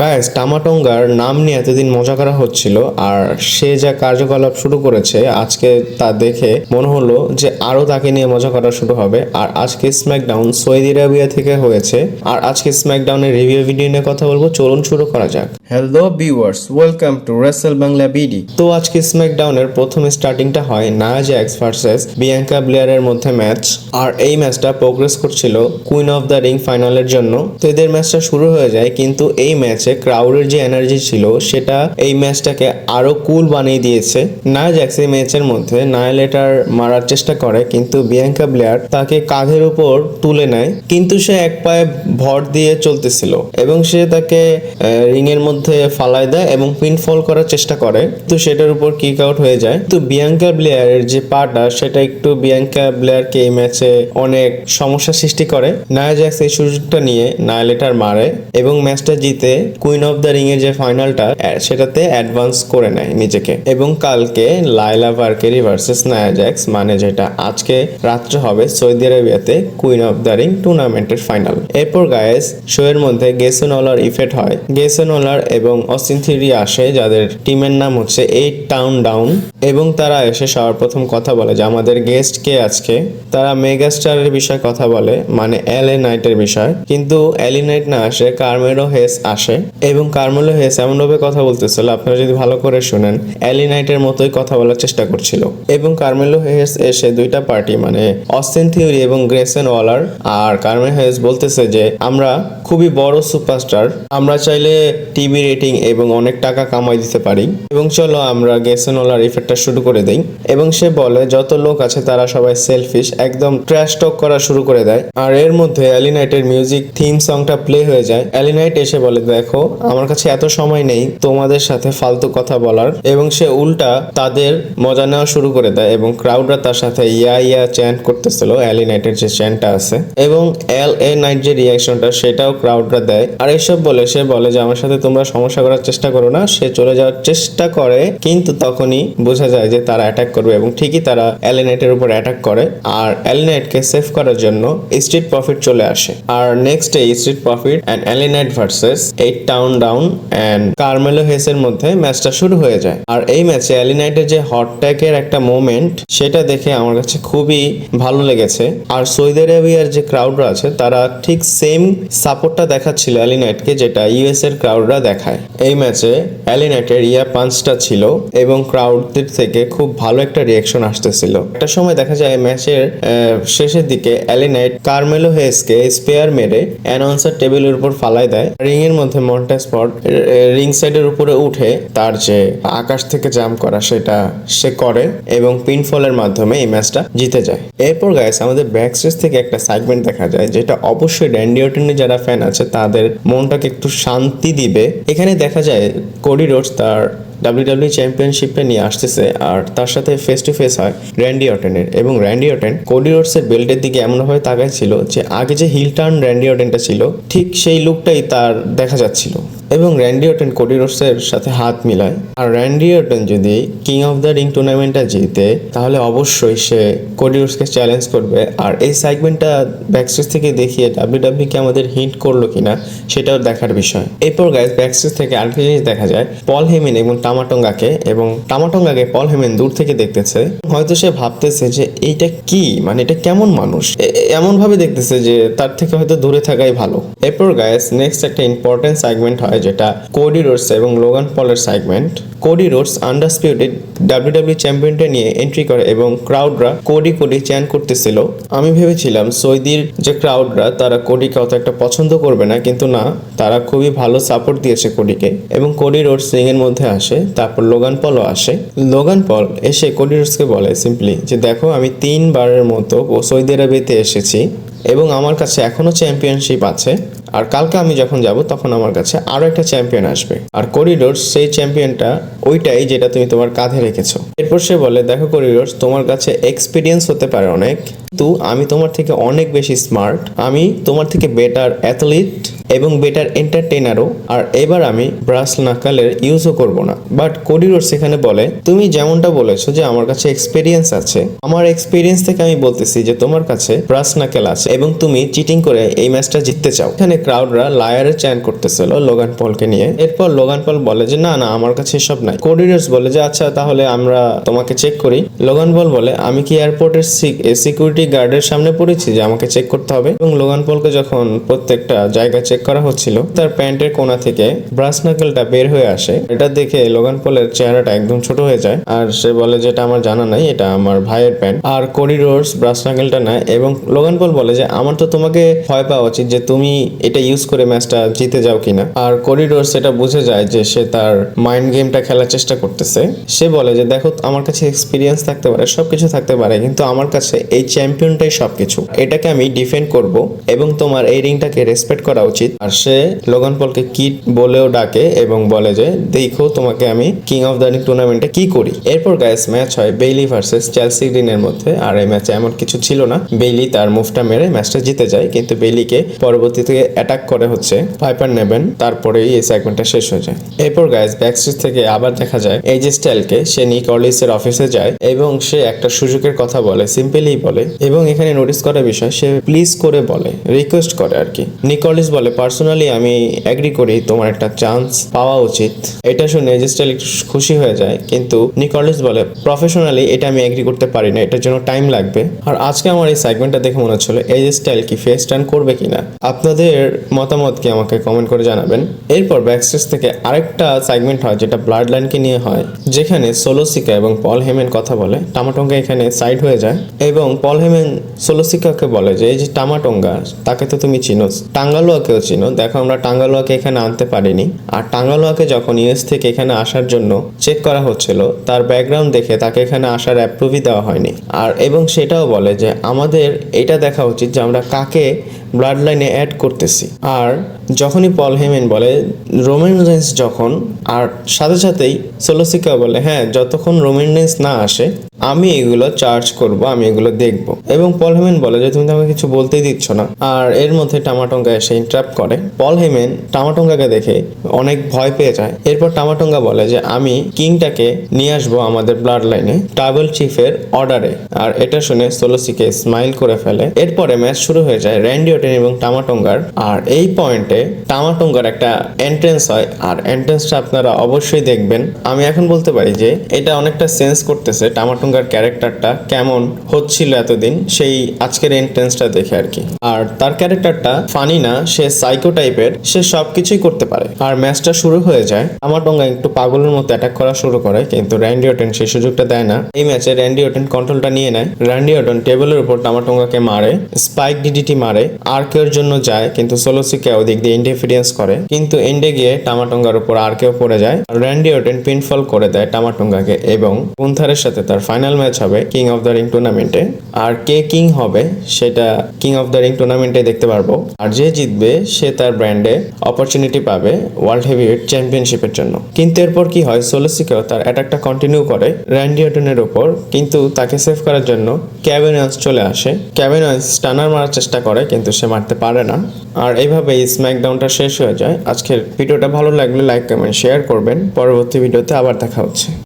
Guys টামাটঙ্গার নাম নিয়ে এতদিন মজা করা হচ্ছিল, আর সে যা কার্যকলাপ শুরু করেছে আজকে তা দেখে মনে হলো যে আরো তাকে নিয়ে মজা করা শুরু হবে। আর আজকে স্ম্যাকডাউন সৌদি আরবিয়া থেকে হয়েছে, আর আজকে স্ম্যাকডাউনের রিভিউ ভিডিও নিয়ে কথা বলবো। চলুন শুরু করা যাক। Hello viewers, welcome to Rachel Bangla BD. তো আজকে স্ম্যাকডাউনের প্রথম স্টার্টিংটা হয় নায়া জ্যাক্স ভার্সেস বিয়াঙ্কা ব্লেয়ারের মধ্যে ম্যাচ, আর এই ম্যাচটা প্রোগ্রেস করছিল কুইন অফ দ্য রিং ফাইনালের জন্য। তো এদের ম্যাচটা শুরু হয়ে যায়, কিন্তু এই ম্যাচে ক্রাউডের যে এনার্জি ছিল সেটা এই ম্যাচটাকে আরো কুল বানিয়ে দিয়েছে। নায়া জ্যাক্স এই ম্যাচের মধ্যে নায়ালেটার মারার চেষ্টা করে, কিন্তু বিয়াঙ্কা ব্লেয়ার তাকে কাঁধের উপর তুলে নেয়, কিন্তু সে এক পায়ে ভর দিয়ে চলতেছিল এবং সে তাকে রিং এর মধ্যে ফালায় দেয় এবং পিনফল করার চেষ্টা করে, তো সেটার উপর কিক আউট হয়ে যায়। তো বিয়াঙ্কা ব্লেয়ারের যে পাটা সেটা একটু বিয়াঙ্কা ব্লেয়ারকে এই ম্যাচে অনেক সমস্যা সৃষ্টি করে। নায়া জ্যাক্স এই সুযোগটা নিয়ে নায়ালেটার মারে এবং ম্যাচটা জিতে কুইন অফ দ্য রিং এর যে ফাইনালটা সেটাতে অ্যাডভান্স করে নেয় নিজেকে। এবং কালকে লাইলা ভার্কেরি ভার্সেস নায়া জ্যাক্স, মানে যেটা আজকে রাত্রে হবে সৌদি আরবিয়াতে কুইন অফ দ্য রিং টুর্নামেন্টের ফাইনাল। এরপর গায়েস শো এর মধ্যে গেসন ওলার ইফেক্ট হয়। গেসন ওলার এবং অস্টিন থিওরি আসে, যাদের টিমের নাম হচ্ছে 8 টাউন ডাউন, এবং তারা এসে সবার প্রথম কথা বলে যে আমাদের গেস্ট কে আজকে। তারা মেগাস্টারের বিষয়ে কথা বলে, মানে এলএ নাইটের বিষয়, কিন্তু এলি নাইট না আসে, কার্মেলো হেস আসে। এবং কার্মেলো হেস এমনভাবে কথা বলতেছিল, আপনারা যদি ভালো করে শুনেন, এলি নাইটের মতোই কথা বলার চেষ্টা করছিল। এবং কার্মেলো হেস এসে দুইটা পার্টি, মানে অস্টিন থিওরি এবং গ্রেসন ওয়ালার, আর কার্মেলো হেস বলতেছে যে আমরা খুবই বড় সুপারস্টার, আমরা চাইলে টিভি রেটিং এবং অনেক টাকা কামাই দিতে পারি, এবং চলো আমরা গ্রেসন ওয়ালার ইফেক্টটা শুরু করে দেই। এবং সে বলে যত লোক আছে তারা সবাই সেলফিশ, একদম ট্র্যাশ টক করা শুরু করে দেয়। আর এর মধ্যে এলি নাইটের মিউজিক থিম সংটা প্লে হয়ে যায়। এলি নাইট এসে বলে দেখো আমার কাছে এত সময় নেই তোমাদের সাথে ফালতু কথা বলার, এবং সে উল্টা তাদের মজা নেওয়া শুরু করে দেয় এবং ক্রাউডরা তার সাথে ইয়া ইয়া চ্যান্ট করতেছিল, এলি নাইটের যে চ্যান্টটা আছে, এবং এল এ নাইট যে রিয়াকশনটা সেটাও ক্রাউডরা দেয়। আর এসব বলে সে বলে যে আমার সাথে তোমরা সমস্যা করার চেষ্টা করো না। সে চলে যাওয়ার চেষ্টা করে, কিন্তু তখনই বোঝা যায় যে তারা অ্যাটাক করবে, এবং ঠিকই তারা এলি নাইটের উপর অ্যাটাক করে। আর এলি নাইটকে সেভ করার জন্য স্ট্রিট প্রফিট চলে আসে। আর next day Street Profit and Eli Knight versus 8 Town Down and Carmelo হেসের মধ্যে ম্যাচটা শুরু হয়ে যায়। আর এই ম্যাচে এলি নাইটের যে হট ট্যাগের একটা মোমেন্ট, সেটা দেখে আমার কাছে খুবই ভালো লেগেছে। আর সৌদি আরবিয়ার যে ক্রাউডরা আছে তারা ঠিক সেম সাপোর্টটা দেখাচ্ছিল এলি নাইটকে, যেটা ইউএস এর ক্রাউডরা দেখায়। এই ম্যাচে এলি নাইটের ইয়া পাঞ্চটা ছিল এবং ক্রাউডদের থেকে খুব ভালো একটা রিয়াকশন আসতেছিল। একটা সময় দেখা যায় ম্যাচের শেষের দিকে এলি নাইট কার্মেলো হেসকে স্পেয়ার মেরে অ্যানাউন্সার টেবিলের উপর ফালাই দেয়। রিং এর মধ্যে মন্টাজ ফর্ড রিং সাইডের উপরে উঠে তার যে আকাশ থেকে জাম্প করা সেটা সে করে এবং পিনফলের মাধ্যমে এই ম্যাচটা জিতে যায়। এরপর গাইস আমাদের ব্যাকস্টেজ থেকে একটা সেগমেন্ট দেখা যায়, যেটা অবশ্যই র্যান্ডি অর্টনের যারা ফ্যান আছে তাদের মনটাকে একটু শান্তি দিবে। এখানে দেখা যায় কোডি রোডস তার WWE চ্যাম্পিয়নশিপটা নিয়ে আসতেছে, আর তার সাথে ফেস টু ফেস হয় র্যান্ডি অর্টনের, এবং র্যান্ডি অর্টন কোডি রোডসের বেল্টের দিকে এমনভাবে তাকাইছিল যে আগে যে হিল টার্ন র্যান্ডি অর্টনটা ছিল ঠিক সেই লুকটাই তার দেখা যাচ্ছিল। এবং র্যান্ডি অর্টন কোডি রোডসের সাথে হাত মিলায়। আর র্যান্ডি অর্টন যদি কিং অফ দ্য রিং টুর্নামেন্টটা জিতে তাহলে অবশ্যই সে কোডি রোডসকে চ্যালেঞ্জ করবে। আর এই সেগমেন্টটা ব্যাকস্টেজ থেকে দেখিয়ে WWE কে আমাদের হিন্ট করলো কিনা সেটাও দেখার বিষয়। এরপর গাইস ব্যাকস্টেজ থেকে আরেকটা জিনিস দেখা যায়, পল হেমেন এবং টামাটঙ্গাকে, এবং টামাটঙ্গাকে পল হেমেন দূর থেকে দেখতেছে। হয়তো সে ভাবতেছে যে এইটা কি, মানে এটা কেমন মানুষ, এমন ভাবে দেখতেছে যে তার থেকে হয়তো দূরে থাকাই ভালো। এরপর গাইস নেক্সট একটা ইম্পর্টেন্ট সেগমেন্ট হয়, যেটা কোডি রোডস এবং লোগান পলের সেগমেন্ট। কোডি রোডস আন্ডারডিসপিউটেড WWE চ্যাম্পিয়নটা নিয়ে এন্ট্রি করে এবং ক্রাউডরা কোডি কোডি চ্যান করতেছিল। আমি ভেবেছিলাম সৌদির যে ক্রাউডরা তারা কোডিকে অত একটা পছন্দ করবে না, কিন্তু না, তারা খুবই ভালো সাপোর্ট দিয়েছে কোডিকে। এবং কোডি রোডস রিং এর মধ্যে আসে, তারপর লোগান পলও আসে। লোগান পল এসে কোডি রোডসকে বলে সিম্পলি যে দেখো আমি 3 বারের মতো সৌদি আরবিয়াতে এসেছি এবং আমার কাছে এখনো চ্যাম্পিয়নশিপ আছে, আর কালকে আমি যখন যাব তখন আমার কাছে আরো একটা চ্যাম্পিয়ন আসবে, আর কোডি রোডস সেই চ্যাম্পিয়নটা ওইটাই যেটা তুমি তোমার কাঁধে রেখেছো। এরপর সে বলে দেখো কোডি রোডস তোমার কাছে এক্সপিরিয়েন্স হতে পারে অনেক, কিন্তু আমি তোমার থেকে অনেক বেশি স্মার্ট, আমি তোমার থেকে বেটার অ্যাথলিট এবং বেটার এন্টারটেইনারও। আর এবার আমি ব্রাস নাকালের ইউজও করব না। বাট কোডি রোডস এখানে বলে, তুমি যেমনটা বলেছো যে আমার কাছে এক্সপিরিয়েন্স আছে, আমার এক্সপিরিয়েন্স থেকে আমি বলতেছি যে তোমার কাছে ব্রাস নাকেল আছে এবং তুমি চিটিং করে এই ম্যাচটা জিততে চাও। এখানে ক্রাউডরা লায়ারে চ্যান করতেছিল লোগান পলকে নিয়ে। এরপর লোগান পল বলে যে না না, আমার কাছে এসব নাই। কোডি রোডস বলে যে আচ্ছা তাহলে আমরা তোমাকে চেক করি। লোগান পল বলে আমি কি এয়ারপোর্টের সিকিউরিটি গার্ডের সামনে পড়েছি যে আমাকে চেক করতে হবে? এবং লোগান পলকে যখন প্রত্যেকটা জায়গা চেক করা হচ্ছিল, তার প্যান্টের কোণা থেকে ব্রাস নাকেলটা বের হয়ে আসে। এটা দেখে লোগান পলের চেহারাটা একদম ছোট হয়ে যায় আর সে বলে যে এটা আমার জানা নাই, এটা আমার ভাইয়ের প্যান্ট। আর কোডি রোডস ব্রাস নাকেলটা নেয় এবং লোগান পল বলে যে আমার তো তোমাকে ভয় পাওয়া উচিত যে তুমি এটা ইউজ করে ম্যাচটা জিতে যাও কিনা। আর কোডি রোডস এটা বুঝে যায় যে সে তার মাইন্ড গেমটা খেলার চেষ্টা করতেছে। সে বলে যে দেখো আমার কাছে এক্সপিরিয়েন্স থাকতে পারে, সবকিছু থাকতে পারে, কিন্তু আমার কাছে এই চ্যাম্পিয়নটাই সবকিছু, এটাকে আমি ডিফেন্ড করব এবং তোমার এই রিংটাকে রেসপেক্ট করা উচিত। আর সে লোগান পলকে কিড বলেও ডাকে এবং বলে যে দেখো তোমাকে আমি কিং অফ দ্য রিং টুর্নামেন্টে কি করি। এরপর গাইস ম্যাচ হয় বেইলি ভার্সেস চেলসি গ্রিনের মধ্যে। আর এই ম্যাচে এমন কিছু ছিল না, বেইলি তার মুভটা মেরে ম্যাচটা জিতে যায়, কিন্তু বেইলিকে পরবর্তীতে অ্যাটাক করে হচ্ছে পাইপার নেবেন। তারপরেই এই সেগমেন্টটা শেষ হয়ে যায়। এরপর গাইস ব্যাকস্টেজ থেকে আবার দেখা যায় এজে স্টাইলকে। সে নিক অর্লিসের অফিসে যায় এবং সে একটা সুযোগের কথা বলে, সিম্পলি বলে। এবং এখানে নোটিস করার বিষয়, সে প্লিজ করে বলে, রিকোয়েস্ট করে আর কি। নিক অর্লিস বলে পার্সোনালি আমি এগ্রি করি, তোমার একটা চান্স পাওয়া উচিত। এটা শুনে এজে স্টাইল একটু খুশি হয়ে যায়, কিন্তু নিক অর্লিস বলে প্রফেশনালি এটা আমি এগ্রি করতে পারি না, এটার জন্য টাইম লাগবে। আর আজকে আমার এই সেগমেন্টটা দেখে মনে হচ্ছিল এজে স্টাইল কি ফেস টার্ন করবে কিনা। আপনাদের মতামত কি আমাকে কমেন্ট করে জানাবেন। এরপর ব্যাকস্টেজ থেকে আরেকটা সেগমেন্ট হয় যেটা ব্লাড লাইনকে নিয়ে হয়, যেখানে সোলোসিকা এবং পল হেমেন কথা বলে। টামাটোঙ্গা এখানে সাইড হয়ে যায় এবং পল হেমেন সোলোসিকাকে বলে যে এই যে টামাটোঙ্গা, তাকে তো তুমি চিনো, টাঙ্গালোয়াকেও চিনো, দেখো আমরা টাঙ্গালোয়াকে এখানে আনতে পারিনি। আর টাঙ্গালোয়াকে যখন ইউএস থেকে এখানে আসার জন্য চেক করা হচ্ছিল, তার ব্যাকগ্রাউন্ড দেখে তাকে এখানে আসার অ্যাপ্রুভই দেওয়া হয়নি। আর এবং সেটাও বলে যে আমাদের এটা দেখা উচিত যে আমরা কাকে ব্লাড লাইনে অ্যাড করতেছি। আর যখনই পল হেমেন বলে রোমান রেন্স যখন, আর সাথে সাথেই সোলোসিকা বলে হ্যাঁ যতক্ষণ রোমান রেন্স না আসে আমি এগুলো চার্জ করব, আমি এগুলো দেখব। এবং পল হেমেন বলে যে তুমি তো আমাকে কিছু বলতেই দিচ্ছ না। আর এর মধ্যে টামাটোঙ্গা এসে ইন্টারাপ্ট করে। পল হেমেন টামাটোঙ্গাকে দেখে অনেক ভয় পেয়ে যায়। এরপর টামাটোঙ্গা বলে যে আমি কিংটাকে নিয়ে আসবো আমাদের ব্লাড লাইনে ট্রাইবাল চিফের অর্ডারে। আর এটা শুনে সোলোসিকে স্মাইল করে ফেলে। এরপরে ম্যাচ শুরু হয়ে যায় র্যান্ডি অর্টন এবং টামাটোঙ্গার। আর এই পয়েন্টে টামাটোঙ্গার একটা এন্ট্রেন্স হয়, আর এন্ট্রেন্সটা আপনারা অবশ্যই দেখবেন। আমি এখন বলতে পারি যে এটা অনেকটা সেন্স করতেছে টামাটোঙ্গার ক্যারেক্টারটা কেমন হচ্ছিল এতদিন সেই আজকের এন্ট্রেন্সটা দেখে আর কি। আর তার ক্যারেক্টারটা ফানি না, সে সাইকো টাইপের, সে সবকিছুই করতে পারে। আর ম্যাচটা শুরু হয়ে যায়, টামাটোঙ্গা একটু পাগলের মতো অ্যাটাক করা শুরু করে, কিন্তু র্যান্ডি অর্টন সেই সুযোগটা দেয় না। এই ম্যাচে র্যান্ডি অর্টন কন্ট্রোলটা নিয়ে নেয়। র্যান্ডি অর্টন টেবিলের উপর টামাটোঙ্গাকে মারে, স্পাইক ডিডিটি মারে, আর্কের জন্য যায়, কিন্তু সোলোসিকা ওদিক দিয়ে ইন্টারফারেন্স করে, কিন্তু এন্ডে গিয়ে টামাটোঙ্গার উপর আর্কেও পড়ে যায়। র্যান্ডি অর্টন পিনফল করে দেয় টামাটোঙ্গাকে এবং গুন্থারের সাথে তার ফাইনাল ম্যাচ হবে কিং অফ দ্য রিং টুর্নামেন্টে। আর কে কিং হবে সেটা কিং অফ দ্য রিং টুর্নামেন্টে দেখতে পারবো। আর যে জিতবে সে তার ব্র্যান্ডে অপরচুনিটি পাবে ওয়ার্ল্ড হেভিওয়েট চ্যাম্পিয়নশিপের জন্য। কিন্তু এরপর কি হয়, সোলোসিকাও তার অ্যাটাকটা কন্টিনিউ করে র্যান্ডি অর্টনের উপর, কিন্তু তাকে সেভ করার জন্য কেভিন ওয়েন্স চলে আসে। কেভিন ওয়েন্স স্টানার মারার চেষ্টা করে, কিন্তু সে মারতে পারে না। আর এইভাবে স্ম্যাকডাউনটা শেষ হয়ে যায়। আজকের ভিডিওটা ভালো লাগলে লাইক কমেন্ট শেয়ার করবেন। পরবর্তী ভিডিওতে আবার দেখা হচ্ছে।